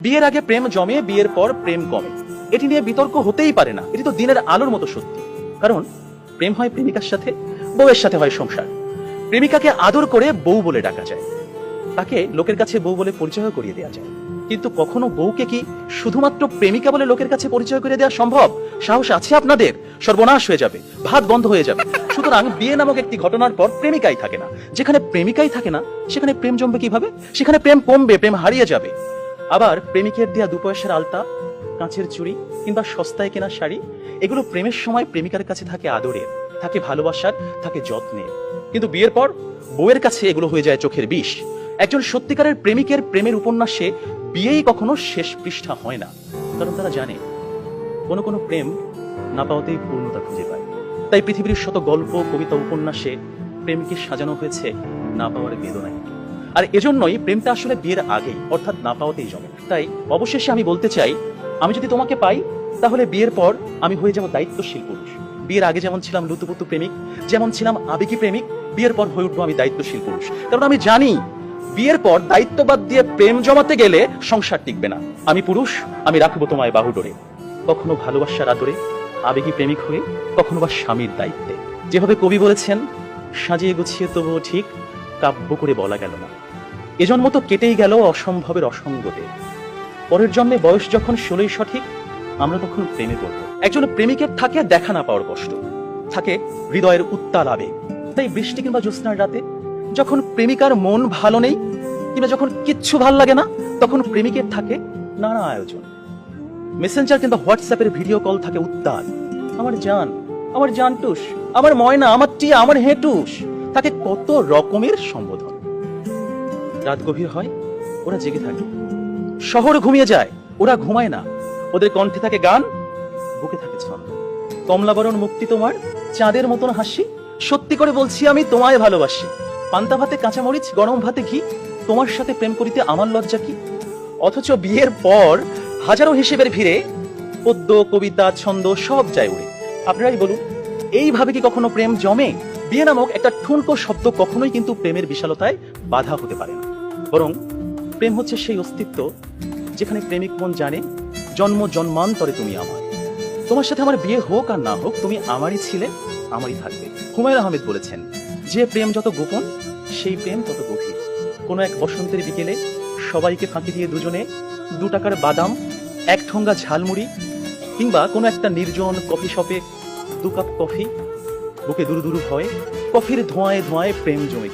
বিয়ের আগে প্রেম জমে, বিয়ের পর প্রেম কমে, এটি নিয়ে বিতর্ক হতেই পারে না। এটি তো দিনের আলোর মতো সত্যি। কারণ প্রেম হয় প্রেমিকার সাথে, বউয়ের সাথে হয় সংসার। প্রেমিকাকে আদর করে বউ বলে ডাকা যায়, তাকে লোকের কাছে বউ বলে পরিচয় করিয়ে দেওয়া যায়। কিন্তু কখনো বউকে কি শুধুমাত্র প্রেমিকা বলে লোকের কাছে পরিচয় করে দেওয়া সম্ভব? সাহস আছে আপনাদের? সর্বনাশ হয়ে যাবে, ভাত বন্ধ হয়ে যাবে। সুতরাং বিয়ে নামক একটি ঘটনার পর প্রেমিকাই থাকে না। যেখানে প্রেমিকাই থাকে না, সেখানে প্রেম জমবে কিভাবে? সেখানে প্রেম কমবে, প্রেম হারিয়ে যাবে। আবার প্রেমিকের দেয়া 2 পয়সার আলতা, কাঁচের চুড়ি কিংবা সস্তায় কেনা শাড়ি, এগুলো প্রেমের সময় প্রেমিকার কাছে থাকে আদরের, থাকে ভালোবাসার, থাকে যত্নের। কিন্তু বিয়ের পর বউয়ের কাছে এগুলো হয়ে যায় চোখের বিষ। একজন সত্যিকারের প্রেমিকের প্রেমের উপন্যাসে বিয়েই কখনো শেষ পৃষ্ঠা হয় না। কারণ তারা জানে কোনো কোনো প্রেম না পাওয়াতেই পূর্ণতা খুঁজে পায়। তাই পৃথিবীর শত গল্প, কবিতা, উপন্যাসে প্রেমকে সাজানো হয়েছে না পাওয়ার বেদনায়। আর এজন্যই প্রেমটা আসলে বিয়ের আগেই, অর্থাৎ না পাওয়াতেই জমে। তাই অবশেষে আমি বলতে চাই, আমি যদি তোমাকে পাই তাহলে বিয়ের পর আমি হয়ে যাব দায়িত্বশীল পুরুষ। বিয়ের আগে যেমন ছিলাম লুতুপুতু প্রেমিক, যেমন ছিলাম আবেগী প্রেমিক, বিয়ের পর হয়ে উঠবো আমি দায়িত্বশীল পুরুষ। কারণ আমি জানি বিয়ের পর দায়িত্ববাদ দিয়ে প্রেম জমাতে গেলে সংসার টিকবে না। আমি পুরুষ, আমি রাখবো তোমায় বাহুডোরে, কখনো ভালোবাসার আদরে, আবেগী প্রেমিক হয়ে, কখনো বা স্বামীর দায়িত্বে। যেভাবে কবি বলেছেন, সাজিয়ে গুছিয়ে তবুও ঠিক কাব্য করে বলা গেল না। এজন্ম তো কেটেই গেল অসম্ভবের অসঙ্গতে। পরের জন্মে বয়স যখন 16ই সঠিক, আমরা তখন প্রেমে পড়ব। একজন প্রেমিকের থাকে দেখা না পাওয়ার কষ্ট, থাকে হৃদয়ের উত্তাল আবেগ। তাই বৃষ্টি কিংবা জ্যোৎস্নার রাতে যখন প্রেমিকার মন ভালো নেই, কিংবা যখন কিচ্ছু ভাল লাগে না, তখন প্রেমিকের থাকে নানা আয়োজন। মেসেঞ্জার কিংবা হোয়াটসঅ্যাপের ভিডিও কল থাকে উত্তাল। আমার জান, আমার জানটুস, আমার ময়না, আমার টিয়া, আমার হেঁটুস, থাকে কত রকমের সম্বোধন। রাত গভীর হয়, ওরা জেগে থাকে। শহর ঘুমিয়ে যায়, ওরা ঘুমায় না। ওদের কণ্ঠে থাকে গান, বুকে থাকে ছন্দ। কমলাবরণ মুক্তি তোমার, চাঁদের মতন হাসি, সত্যি করে বলছি আমি তোমায় ভালোবাসি। পান্তা ভাতে কাঁচামরিচ, গরম ভাতে ঘি, তোমার সাথে প্রেম করিতে আমার লজ্জা কি? অথচ বিয়ের পর হাজারো হিসেবের ভিড়ে পদ্য, কবিতা, ছন্দ সব যায় উড়ে। আপনারাই বলুন, এইভাবে কি কখনো প্রেম জমে? বিয়ে নামক একটা ঠুনকো শব্দ কখনোই কিন্তু প্রেমের বিশালতায় বাধা হতে পারে না। বরং প্রেম হচ্ছে সেই অস্তিত্ব যেখানে প্রেমিক মন জানে, জন্ম জন্মান্তরে তুমি আমার। তোমার সাথে আমার বিয়ে হোক আর না হোক, তুমি আমারই ছিলে, আমারই থাকবে। হুমায়ুন আহমেদ বলেছেন, যে প্রেম যত গোপন, সেই প্রেম তত গভীর। কোনো এক বসন্তের বিকেলে সবাইকে ফাঁকি দিয়ে দুজনে 2 টাকার বাদাম, 1 ঠোঙ্গা ঝালমুড়ি, কিংবা কোনো একটা নির্জন কফি শপে 2 কাপ কফি, বুকে দুরু দুরু ভয়, কফির ধোঁয়ায় ধোঁয়ায় প্রেম জমে।